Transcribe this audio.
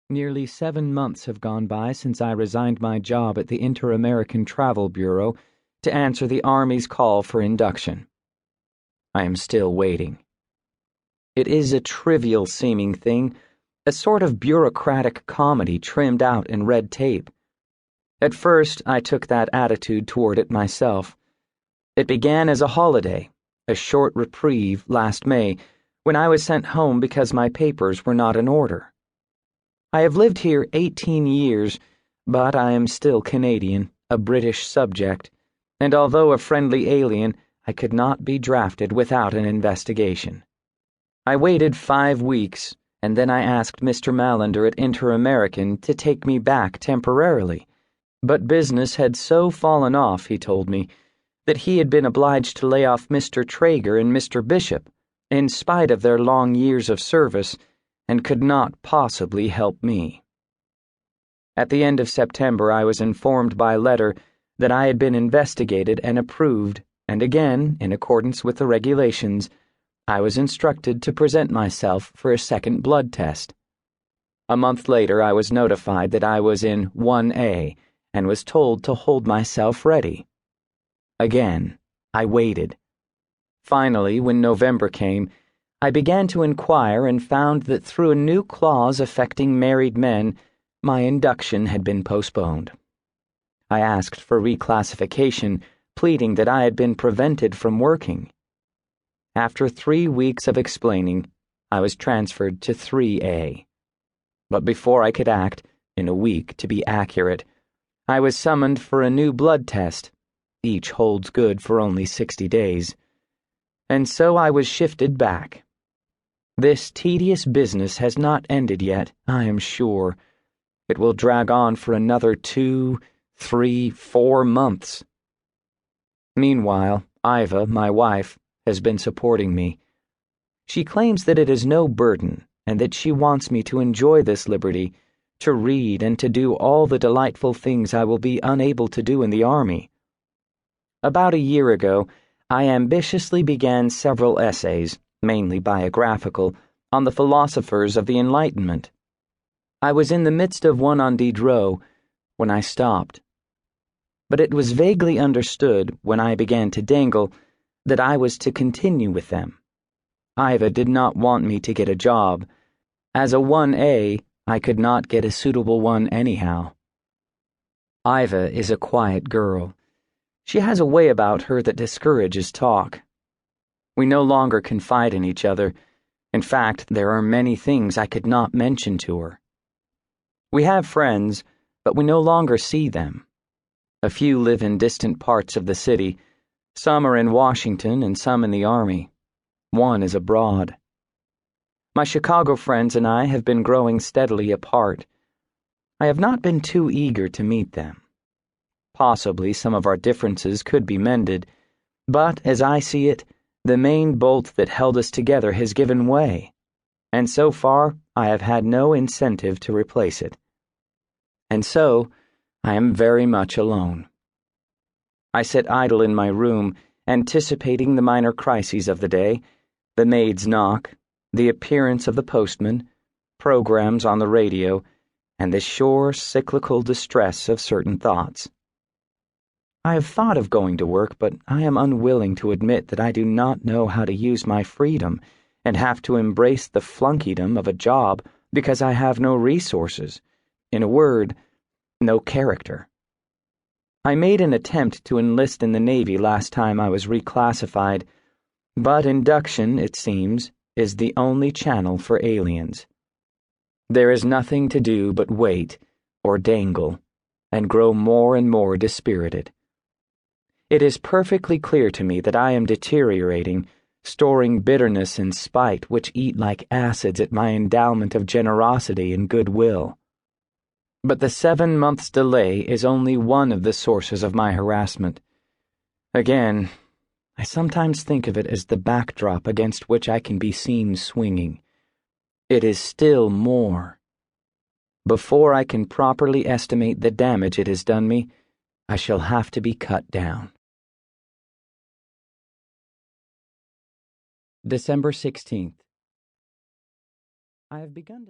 Nearly 7 months have gone by since I resigned my job at the Inter-American Travel Bureau to answer the Army's call for induction. I am still waiting. It is a trivial-seeming thing, a sort of bureaucratic comedy trimmed out in red tape. At first, I took that attitude toward it myself. It began as a holiday, a short reprieve last May, when I was sent home because my papers were not in order. I have lived here 18 years, but I am still Canadian, a British subject, and although a friendly alien, I could not be drafted without an investigation. I waited 5 weeks, and then I asked Mr. Mallender at Inter-American to take me back temporarily, but business had so fallen off, he told me, that he had been obliged to lay off Mr. Traeger and Mr. Bishop, in spite of their long years of service, and could not possibly help me. At the end of September, I was informed by letter that I had been investigated and approved, and again, in accordance with the regulations, I was instructed to present myself for a second blood test. A month later, I was notified that I was in 1A and was told to hold myself ready. Again, I waited. Finally, when November came, I began to inquire and found that through a new clause affecting married men, my induction had been postponed. I asked for reclassification, pleading that I had been prevented from working. After 3 weeks of explaining, I was transferred to 3A. But before I could act, in a week to be accurate, I was summoned for a new blood test. Each holds good for only 60 days. And so I was shifted back. This tedious business has not ended yet, I am sure. It will drag on for another 2, 3, 4 months. Meanwhile, Iva, my wife, has been supporting me. She claims that it is no burden and that she wants me to enjoy this liberty, to read and to do all the delightful things I will be unable to do in the Army. About a year ago, I ambitiously began several essays, mainly biographical, on the philosophers of the Enlightenment. I was in the midst of one on Diderot when I stopped. But it was vaguely understood, when I began to dangle, that I was to continue with them. Iva did not want me to get a job. As a 1A, I could not get a suitable one anyhow. Iva is a quiet girl. She has a way about her that discourages talk. We no longer confide in each other. In fact, there are many things I could not mention to her. We have friends, but we no longer see them. A few live in distant parts of the city. Some are in Washington and some in the Army. One is abroad. My Chicago friends and I have been growing steadily apart. I have not been too eager to meet them. Possibly some of our differences could be mended, but as I see it, the main bolt that held us together has given way, and so far I have had no incentive to replace it. And so, I am very much alone. I sit idle in my room, anticipating the minor crises of the day, the maid's knock, the appearance of the postman, programs on the radio, and the sure cyclical distress of certain thoughts. I have thought of going to work, but I am unwilling to admit that I do not know how to use my freedom and have to embrace the flunkeydom of a job because I have no resources. In a word, no character. I made an attempt to enlist in the Navy last time I was reclassified, but induction, it seems, is the only channel for aliens. There is nothing to do but wait, or dangle, and grow more and more dispirited. It is perfectly clear to me that I am deteriorating, storing bitterness and spite which eat like acids at my endowment of generosity and goodwill. But the 7 months' delay is only one of the sources of my harassment. Again, I sometimes think of it as the backdrop against which I can be seen swinging. It is still more. Before I can properly estimate the damage it has done me, I shall have to be cut down. December 16th. I have begun to